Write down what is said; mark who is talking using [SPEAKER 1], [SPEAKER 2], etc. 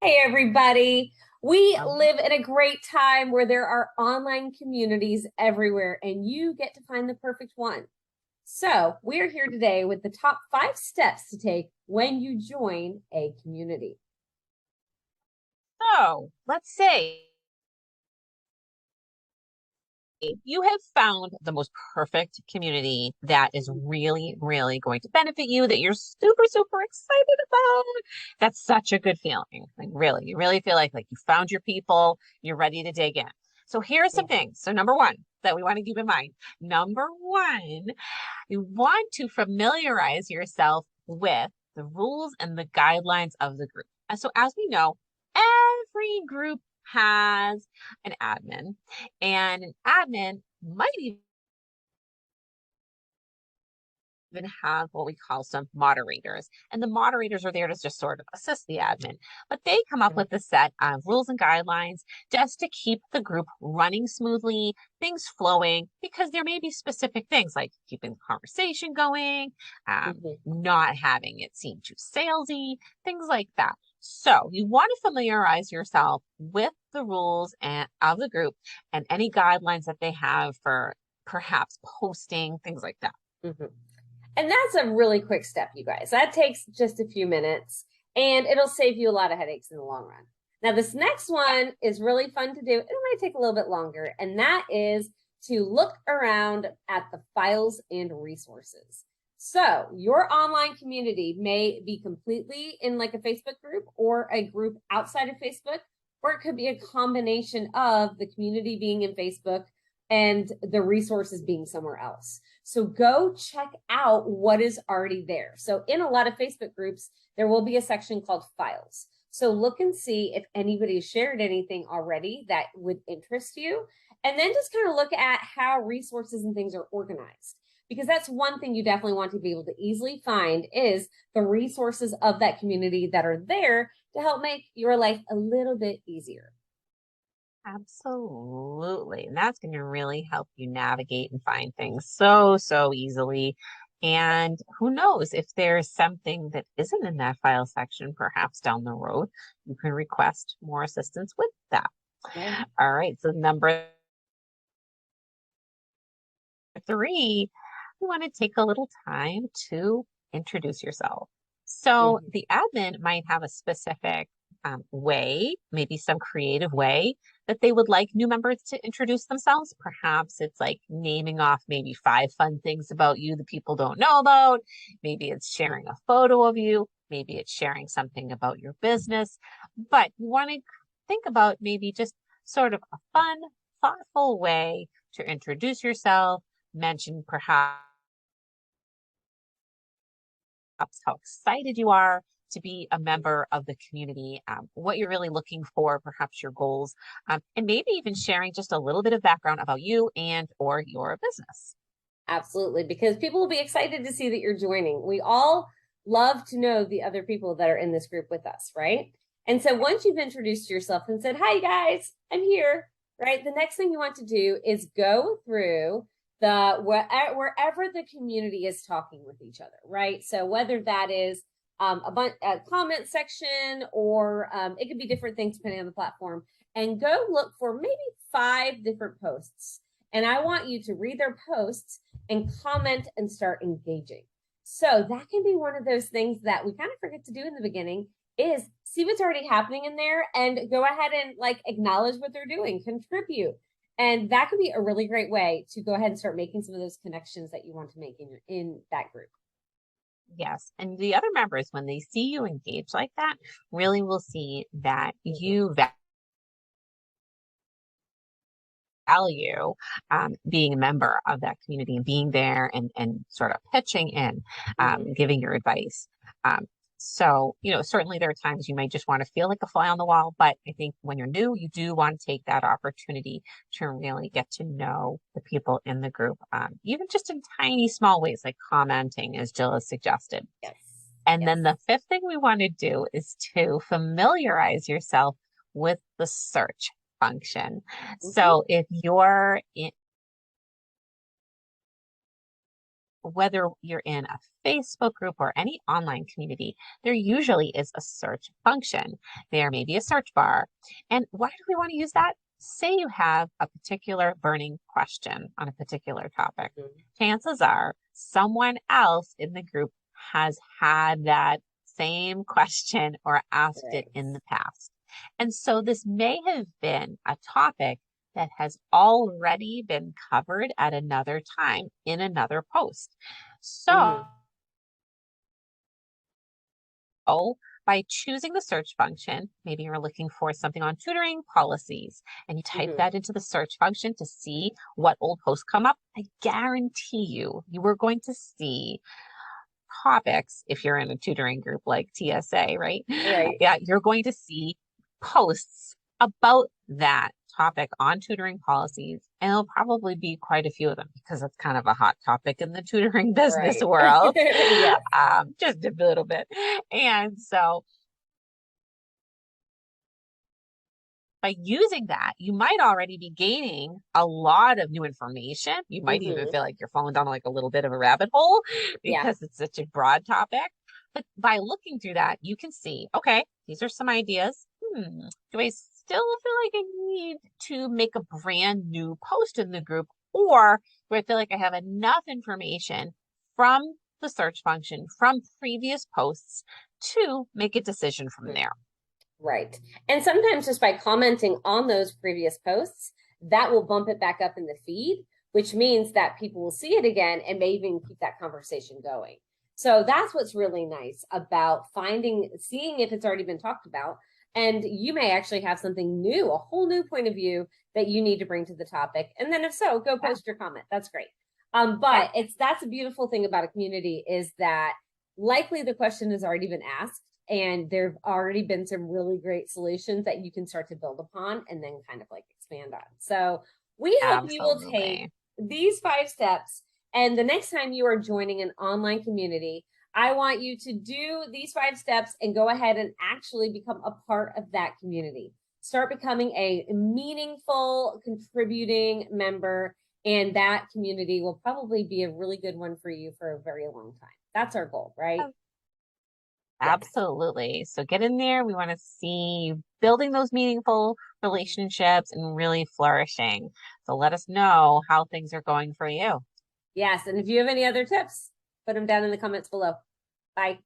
[SPEAKER 1] Hey, everybody. We
[SPEAKER 2] Um,
[SPEAKER 1] live in a great time where there are online communities everywhere, and you get to find the perfect one. So, we're here today with the top 5 steps to take when you join a community.
[SPEAKER 2] so let's say you have found the most perfect community that is really, really going to benefit you, that you're super, super excited about. That's such a good feeling. Like really, you really feel like you found your people, you're ready to dig in. So here's some things. So number one that we want to keep in mind. Number one, you want to familiarize yourself with the rules and the guidelines of the group. And so as we know, every group has an admin, and an admin might even have what we call some moderators. And the moderators are there to just sort of assist the admin. But they come up with a set of rules and guidelines just to keep the group running smoothly, things flowing, because there may be specific things like keeping the conversation going,
[SPEAKER 1] Mhm.
[SPEAKER 2] not having it seem too salesy, things like that. So you want to familiarize yourself with the rules of the group and any guidelines that they have for perhaps posting, things like that.
[SPEAKER 1] Mhm. And that's a really quick step, you guys. That takes just a few minutes and it'll save you a lot of headaches in the long run. Now, this next one is really fun to do. It might take a little bit longer, and that is to look around at the files and resources. So, your online community may be completely in like a Facebook group or a group outside of Facebook, or it could be a combination of the community being in Facebook and the resources being somewhere else. So go check out what is already there. So in a lot of Facebook groups, there will be a section called files. So look and see if anybody shared anything already that would interest you. And then just kind of look at how resources and things are organized. Because that's one thing you definitely want to be able to easily find is the resources of that community that are there to help make your life a little bit easier.
[SPEAKER 2] Absolutely. And that's going to really help you navigate and find things so, so easily. And who knows if there's something that isn't in that file section, perhaps down the road, you can request more assistance with that.
[SPEAKER 1] Yeah.
[SPEAKER 2] All right. So number three, you want to take a little time to introduce yourself. So
[SPEAKER 1] Mhm.
[SPEAKER 2] the admin might have a specific way, maybe some creative way that they would like new members to introduce themselves. Perhaps it's like naming off maybe 5 fun things about you that people don't know about. Maybe it's sharing a photo of you. Maybe it's sharing something about your business. But you want to think about maybe just sort of a fun, thoughtful way to introduce yourself, mention perhaps how excited you are to be a member of the community, what you're really looking for, perhaps your goals, and maybe even sharing just a little bit of background about you and or your business.
[SPEAKER 1] Absolutely, because people will be excited to see that you're joining. We all love to know the other people that are in this group with us, right? And so once you've introduced yourself and said, "Hi guys, I'm here," right? The next thing you want to do is go through wherever the community is talking with each other, right? So whether that is a comment section or it could be different things depending on the platform, and go look for maybe 5 different posts. And I want you to read their posts and comment and start engaging. So that can be one of those things that we kind of forget to do in the beginning is see what's already happening in there and go ahead and like acknowledge what they're doing, contribute. And that could be a really great way to go ahead and start making some of those connections that you want to make in that group.
[SPEAKER 2] Yes. And the other members, when they see you engage like that, really will see that
[SPEAKER 1] Mhm.
[SPEAKER 2] you value being a member of that community and being there and sort of pitching in,
[SPEAKER 1] Mhm.
[SPEAKER 2] giving your advice. Um, so, certainly there are times you might just want to feel like a fly on the wall, but I think when you're new, you do want to take that opportunity to really get to know the people in the group, even just in tiny, small ways, like commenting, as Jill has suggested.
[SPEAKER 1] Yes.
[SPEAKER 2] And
[SPEAKER 1] Yes.
[SPEAKER 2] then the fifth thing we want to do is to familiarize yourself with the search function.
[SPEAKER 1] Mhm.
[SPEAKER 2] So if you're in, whether you're in a Facebook group or any online community, there usually is a search function. There may be a search bar. And why do we want to use that? Say you have a particular burning question on a particular topic. Chances are someone else in the group has had that same question or asked it in the past. And so this may have been a topic that has already been covered at another time in another post. So by choosing the search function, maybe you're looking for something on tutoring policies and you type that into the search function to see what old posts come up. I guarantee you are going to see topics if you're in a tutoring group like TSA, right? Yeah, you're going to see posts about that topic on tutoring policies, and there'll probably be quite a few of them because it's kind of a hot topic in the tutoring business world. Just a little bit. And so by using that, you might already be gaining a lot of new information. You might even feel like you're falling down like a little bit of a rabbit hole because it's such a broad topic. But by looking through that, you can see, okay, these are some ideas. Do I still feel like I need to make a brand new post in the group? Or do I feel like I have enough information from the search function, from previous posts to make a decision from there?
[SPEAKER 1] Right. And sometimes just by commenting on those previous posts, that will bump it back up in the feed, which means that people will see it again and may even keep that conversation going. So that's what's really nice about seeing if it's already been talked about. And you may actually have something new, a whole new point of view that you need to bring to the topic. And then if so, go post your comment. That's great. But that's a beautiful thing about a community is that likely the question has already been asked. And there have already been some really great solutions that you can start to build upon and then kind of like expand on. So we hope you will take these 5 steps. And the next time you are joining an online community, I want you to do these 5 steps and go ahead and actually become a part of that community. Start becoming a meaningful, contributing member. And that community will probably be a really good one for you for a very long time. That's our goal, right?
[SPEAKER 2] Absolutely. So get in there. We want to see you building those meaningful relationships and really flourishing. So let us know how things are going for you.
[SPEAKER 1] Yes. And if you have any other tips, put them down in the comments below. Bye.